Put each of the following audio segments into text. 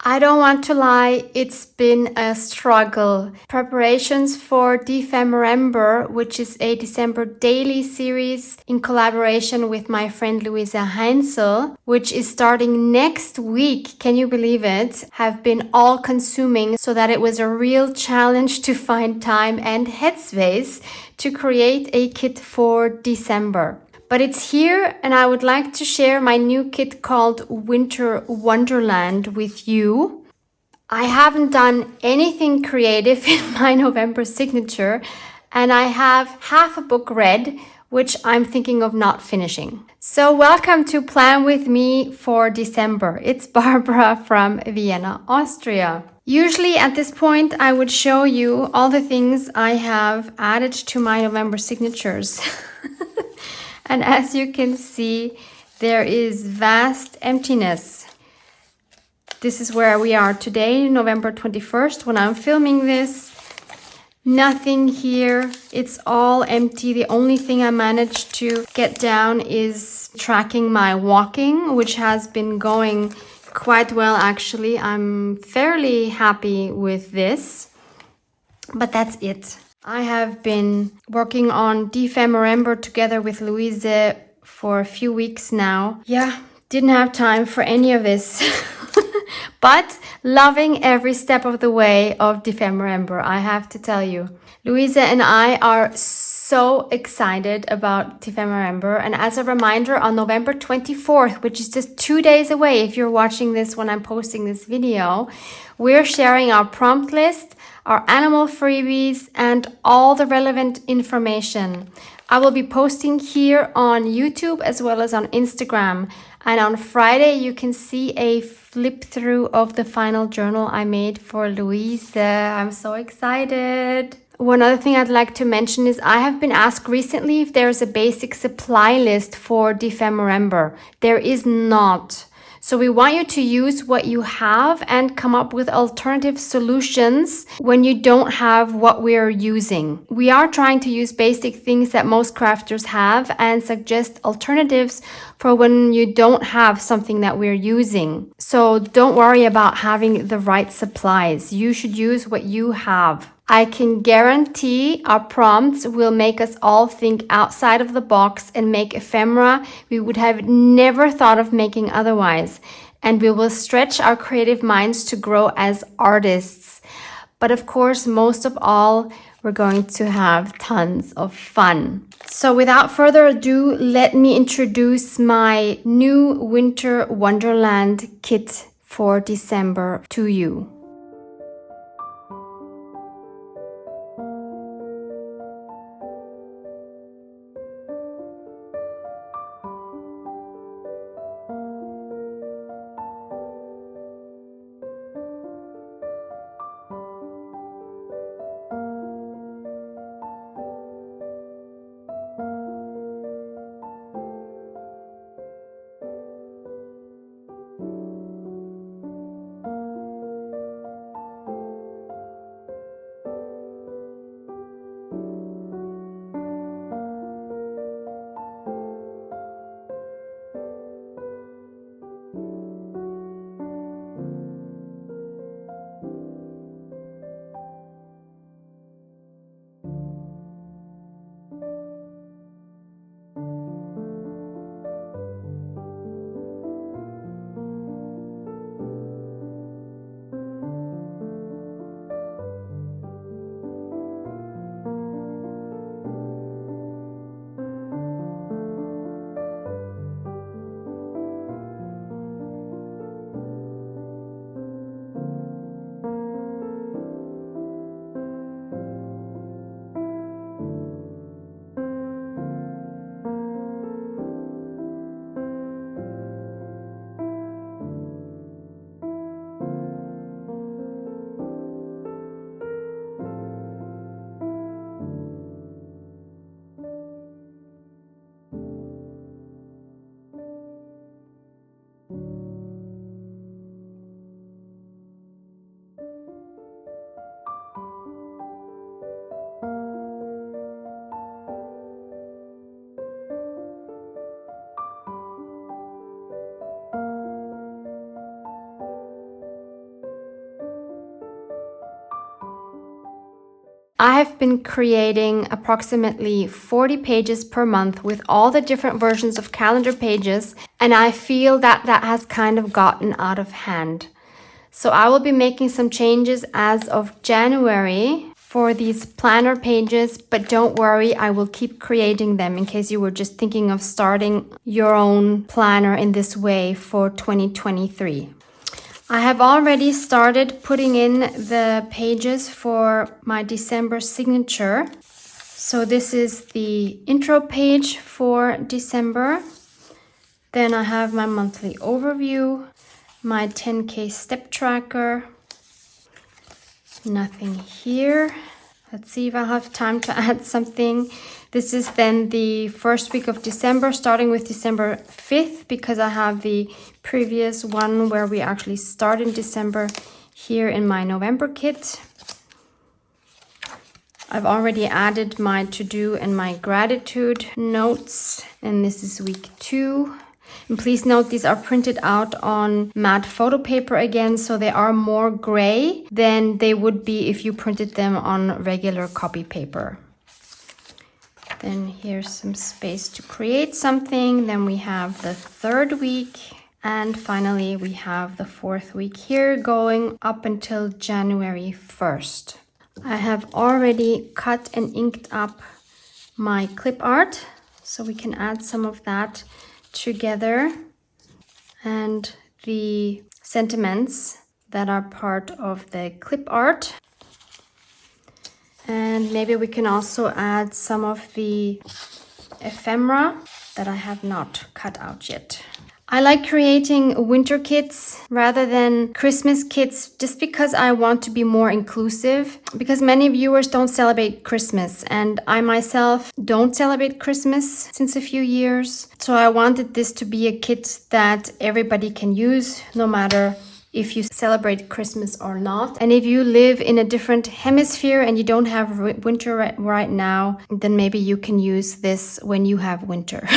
I don't want to lie, it's been a struggle. Preparations for December, which is a December daily series in collaboration with my friend Luisa Heinzel, which is starting next week, can you believe it, have been all consuming, so that it was a real challenge to find time and headspace to create a kit for December. But it's here, and I would like to share my new kit called Winter Wonderland with you. I haven't done anything creative in my November signature, and I have half a book read, which I'm thinking of not finishing. So welcome to Plan With Me for December. It's Barbara from Vienna, Austria. Usually at this point, I would show you all the things I have added to my November signatures. And as you can see, there is vast emptiness. This is where we are today, November 21st, when I'm filming this. Nothing here. It's all empty. The only thing I managed to get down is tracking my walking, which has been going quite well, actually. I'm fairly happy with this, but that's it. I have been working on December together with Louise for a few weeks now. Yeah, didn't have time for any of this. But loving every step of the way of December, I have to tell you. Louisa and I are so excited about December. And as a reminder, on November 24th, which is just 2 days away, if you're watching this when I'm posting this video, we're sharing our prompt list, our animal freebies, and all the relevant information. I will be posting here on YouTube as well as on Instagram. And on Friday, you can see a flip through of the final journal I made for Louisa. I'm so excited. One other thing I'd like to mention is I have been asked recently if there's a basic supply list for December. There is not. So we want you to use what you have and come up with alternative solutions when you don't have what we're using. We are trying to use basic things that most crafters have and suggest alternatives for when you don't have something that we're using. So don't worry about having the right supplies. You should use what you have. I can guarantee our prompts will make us all think outside of the box and make ephemera we would have never thought of making otherwise. And we will stretch our creative minds to grow as artists. But of course, most of all, we're going to have tons of fun. So without further ado, let me introduce my new Winter Wonderland kit for December to you. I have been creating approximately 40 pages per month with all the different versions of calendar pages, and I feel that that has kind of gotten out of hand. So I will be making some changes as of January for these planner pages, but don't worry, I will keep creating them in case you were just thinking of starting your own planner in this way for 2023. I have already started putting in the pages for my December signature. So this is the intro page for December. Then I have my monthly overview, my 10K step tracker. Nothing here. Let's see if I have time to add something. This is then the first week of December, starting with December 5th, because I have the previous one where we actually start in December here in my November kit. I've already added my to-do and my gratitude notes, and this is week 2. And please note these are printed out on matte photo paper again, so they are more gray than they would be if you printed them on regular copy paper. Then here's some space to create something. Then we have the 3rd week. And finally, we have the 4th week here going up until January 1st. I have already cut and inked up my clip art, so we can add some of that together, and the sentiments that are part of the clip art. And maybe we can also add some of the ephemera that I have not cut out yet. I like creating winter kits rather than Christmas kits just because I want to be more inclusive, because many viewers don't celebrate Christmas and I myself don't celebrate Christmas since a few years. So I wanted this to be a kit that everybody can use no matter if you celebrate Christmas or not. And if you live in a different hemisphere and you don't have winter right now, then maybe you can use this when you have winter.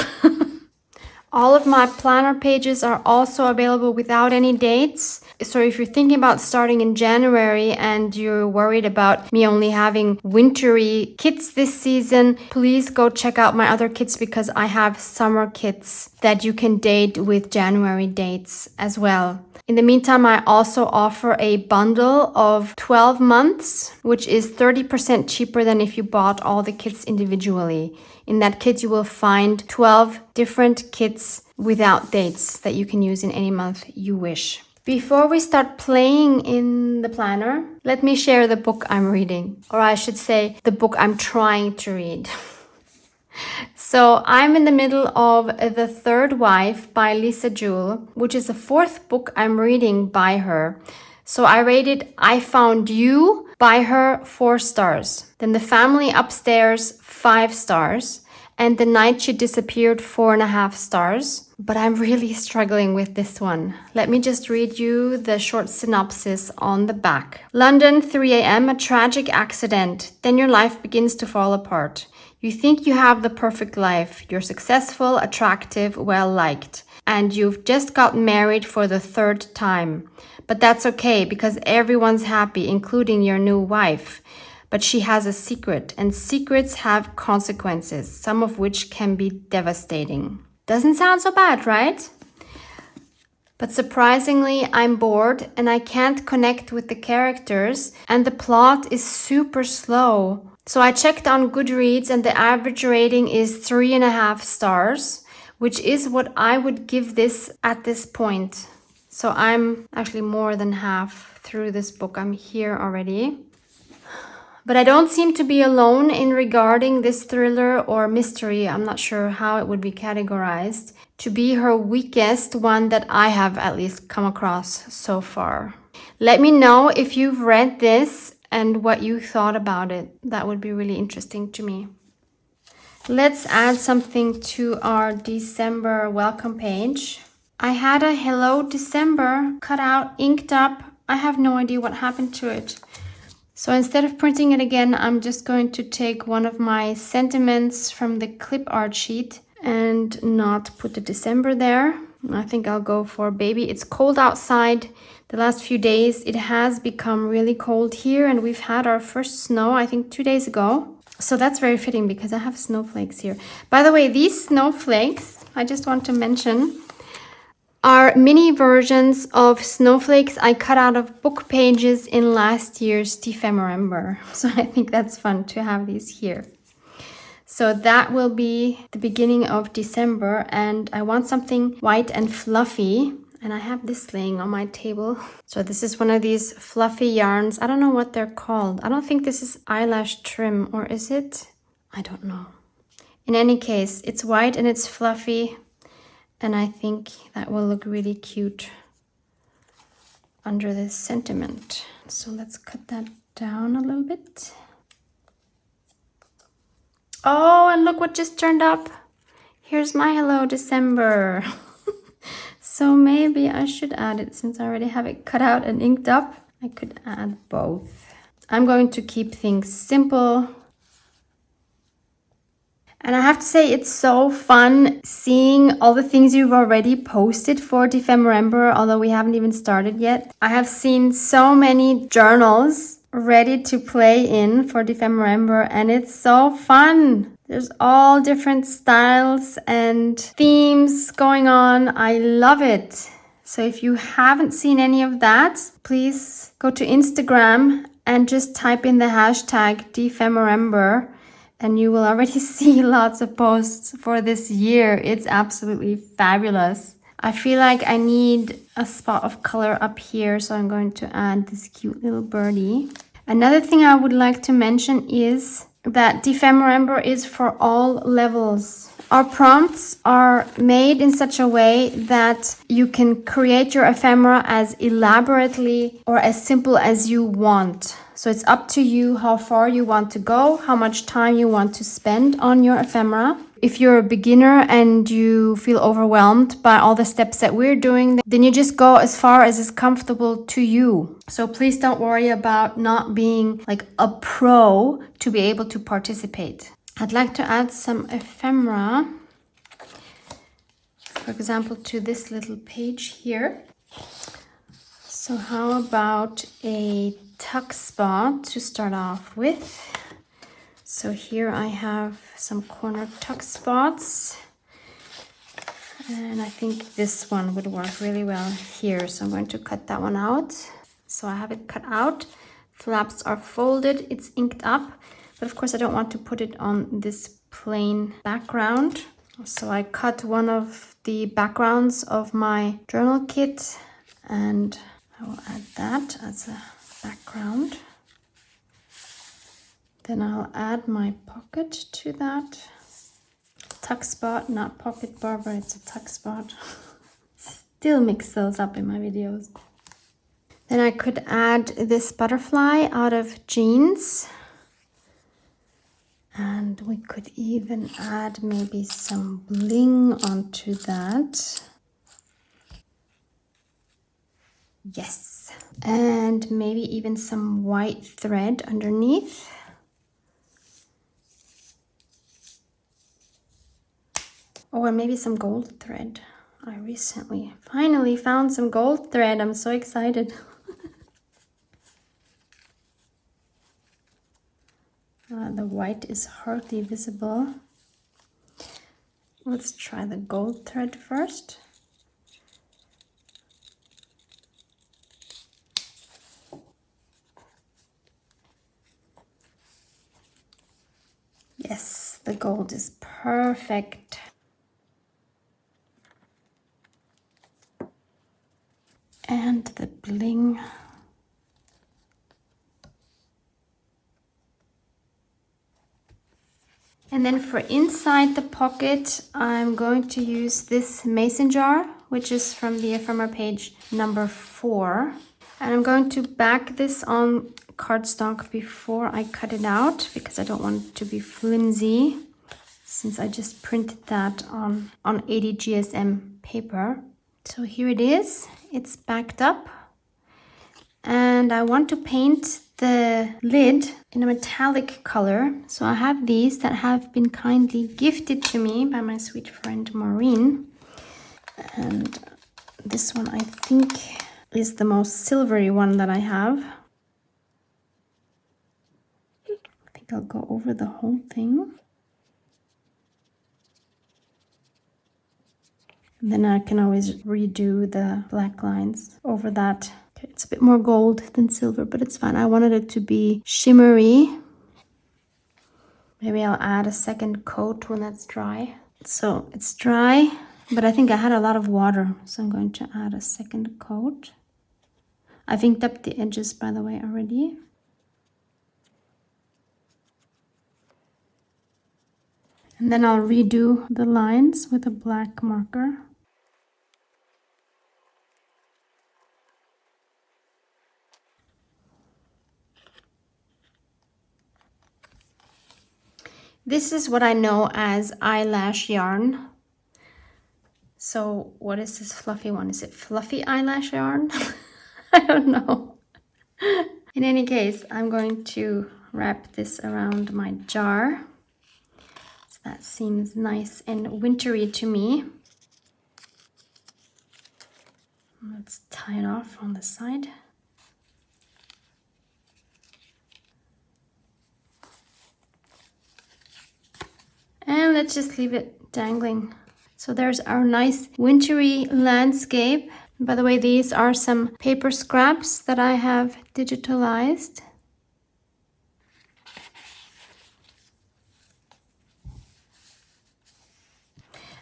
All of my planner pages are also available without any dates. So if you're thinking about starting in January and you're worried about me only having wintry kits this season, please go check out my other kits because I have summer kits that you can date with January dates as well. In the meantime, I also offer a bundle of 12 months, which is 30% cheaper than if you bought all the kits individually. In that kit, you will find 12 different kits without dates that you can use in any month you wish. Before we start playing in the planner, let me share the book I'm reading, or I should say the book I'm trying to read. So I'm in the middle of The Third Wife by Lisa Jewell, which is the 4th book I'm reading by her. So I rated I Found You by her 4 stars. Then The Family Upstairs 5 stars. And The Night She Disappeared 4.5 stars. But I'm really struggling with this one. Let me just read you the short synopsis on the back. London, 3 a.m., a tragic accident. Then your life begins to fall apart. You think you have the perfect life. You're successful, attractive, well-liked. And you've just got married for the 3rd time. But that's okay because everyone's happy, including your new wife. But she has a secret, and secrets have consequences, some of which can be devastating. Doesn't sound so bad, right? But surprisingly, I'm bored and I can't connect with the characters, and the plot is super slow. So I checked on Goodreads and the average rating is 3.5 stars, which is what I would give this at this point. So I'm actually more than half through this book. I'm here already. But I don't seem to be alone in regarding this thriller or mystery, I'm not sure how it would be categorized, to be her weakest one that I have at least come across so far. Let me know if you've read this and what you thought about it. That would be really interesting to me. Let's add something to our December welcome page. I had a Hello December cut out, inked up. I have no idea what happened to it. So instead of printing it again, I'm just going to take one of my sentiments from the clip art sheet and not put the December there. I think I'll go for baby. It's cold outside. The last few days it has become really cold here, and we've had our first snow, I think 2 days ago. So that's very fitting because I have snowflakes here. By the way, these snowflakes, I just want to mention, are mini versions of snowflakes I cut out of book pages in last year's December. So I think that's fun to have these here. So that will be the beginning of December, and I want something white and fluffy. And I have this laying on my table. So this is one of these fluffy yarns. I don't know what they're called. I don't think this is eyelash trim, or is it? I don't know. In any case, it's white and it's fluffy. And I think that will look really cute under this sentiment. So let's cut that down a little bit. Oh, and look what just turned up. Here's my Hello December. So maybe I should add it, since I already have it cut out and inked up. I could add both. I'm going to keep things simple. And I have to say, it's so fun seeing all the things you've already posted for December, although we haven't even started yet. I have seen so many journals ready to play in for December, and it's so fun. There's all different styles and themes going on. I love it. So if you haven't seen any of that, please go to Instagram and just type in the hashtag December, and you will already see lots of posts for this year. It's absolutely fabulous. I feel like I need a spot of color up here, so I'm going to add this cute little birdie. Another thing I would like to mention is that December is for all levels. Our prompts are made in such a way that you can create your ephemera as elaborately or as simple as you want. So it's up to you how far you want to go, how much time you want to spend on your ephemera. If you're a beginner and you feel overwhelmed by all the steps that we're doing, then you just go as far as is comfortable to you. So please don't worry about not being like a pro to be able to participate. I'd like to add some ephemera, for example, to this little page here. So how about a tuck spot to start off with? So here I have some corner tuck spots, and I think this one would work really well here. So I'm going to cut that one out. So I have it cut out. Flaps are folded, it's inked up, but of course I don't want to put it on this plain background. So I cut one of the backgrounds of my journal kit, and I will add that as a background. Then I'll add my pocket to that. Tuck spot, not pocket bar, but it's a tuck spot. Still mix those up in my videos. Then I could add this butterfly out of jeans. And we could even add maybe some bling onto that. Yes. And maybe even some white thread underneath. Oh, and maybe some gold thread. I recently finally found some gold thread. I'm so excited. The white is hardly visible. Let's try the gold thread first. Yes, the gold is perfect. And the bling. And then for inside the pocket, I'm going to use this mason jar, which is from the ephemera page number 4. And I'm going to back this on cardstock before I cut it out, because I don't want it to be flimsy, since I just printed that on 80 GSM paper. So here it is, it's backed up. And I want to paint the lid in a metallic color. So I have these that have been kindly gifted to me by my sweet friend Maureen. And this one I think is the most silvery one that I have. I think I'll go over the whole thing. And then I can always redo the black lines over that. Okay, it's a bit more gold than silver, but it's fine. I wanted it to be shimmery. Maybe I'll add a second coat when that's dry. So it's dry, but I think I had a lot of water, so I'm going to add a second coat. I've inked up the edges, by the way, already. And then I'll redo the lines with a black marker. This is what I know as eyelash yarn. So what is this fluffy one? Is it fluffy eyelash yarn? I don't know. In any case, I'm going to wrap this around my jar. So that seems nice and wintry to me. Let's tie it off on the side. And let's just leave it dangling. So there's our nice wintry landscape. By the way, these are some paper scraps that I have digitalized.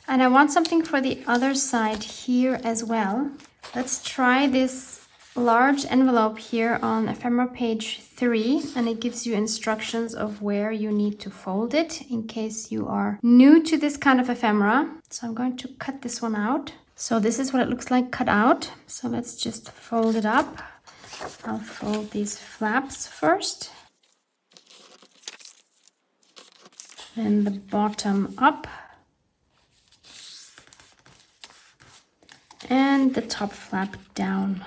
And I want something for the other side here as well. Let's try this large envelope here on ephemera page 3, and it gives you instructions of where you need to fold it in case you are new to this kind of ephemera. So I'm going to cut this one out. So this is what it looks like cut out. So let's just fold it up. I'll fold these flaps first. Then the bottom up. And the top flap down.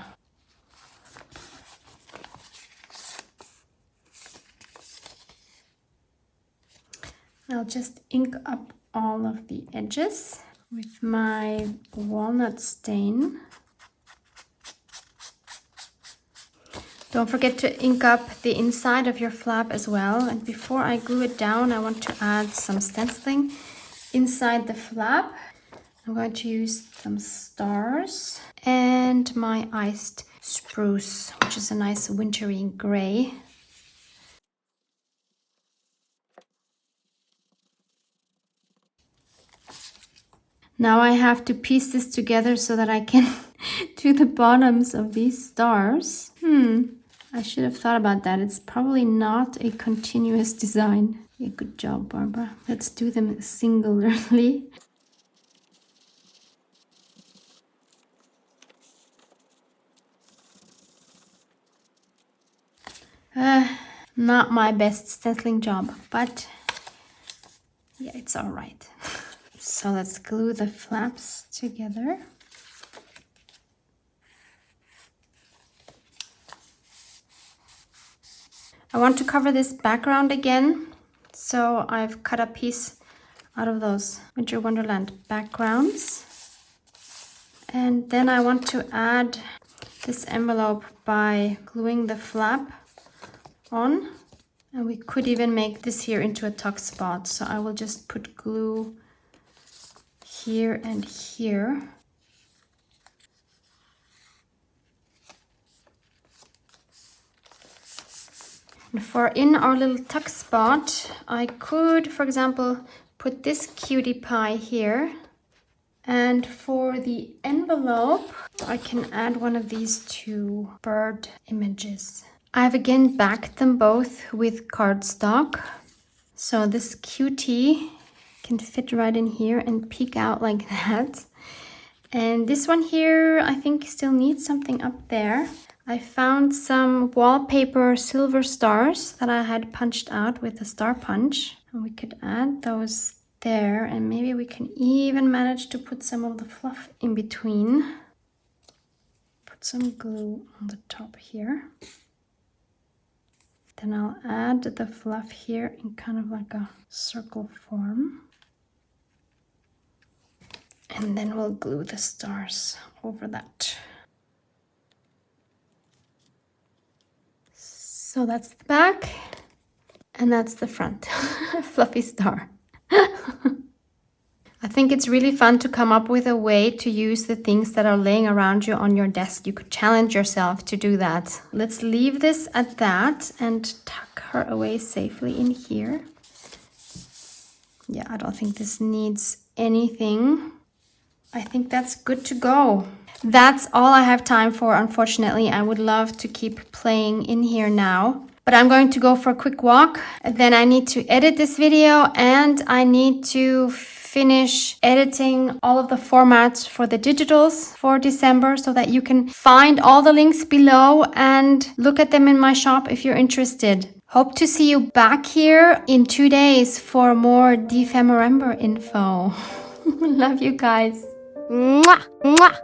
I'll just ink up all of the edges with my walnut stain. Don't forget to ink up the inside of your flap as well. And before I glue it down, I want to add some stenciling inside the flap. I'm going to use some stars and my iced spruce, which is a nice wintry gray. Now I have to piece this together so that I can do the bottoms of these stars. I should have thought about that. It's probably not a continuous design. Yeah, good job, Barbara. Let's do them singularly. Not my best stenciling job, but yeah, it's all right. So let's glue the flaps together. I want to cover this background again, so I've cut a piece out of those Winter Wonderland backgrounds. And then I want to add this envelope by gluing the flap on. And we could even make this here into a tuck spot. So I will just put glue here and here. And for in our little tuck spot, I could, for example, put this cutie pie here. And for the envelope, I can add one of these two bird images. I've again backed them both with cardstock. So this cutie can fit right in here and peek out like that. And this one here, I think still needs something up there. I found some wallpaper silver stars that I had punched out with a star punch. And we could add those there, and maybe we can even manage to put some of the fluff in between. Put some glue on the top here. Then I'll add the fluff here in kind of like a circle form. And then we'll glue the stars over that. So that's the back, and that's the front. Fluffy star. I think it's really fun to come up with a way to use the things that are laying around you on your desk. You could challenge yourself to do that. Let's leave this at that and tuck her away safely in here. Yeah, I don't think this needs anything. I think that's good to go. That's all I have time for, unfortunately. I would love to keep playing in here now, but I'm going to go for a quick walk. Then I need to edit this video, and I need to finish editing all of the formats for the digitals for December so that you can find all the links below and look at them in my shop if you're interested. Hope to see you back here in 2 days for more December info. Love you guys. Mwah, mwah.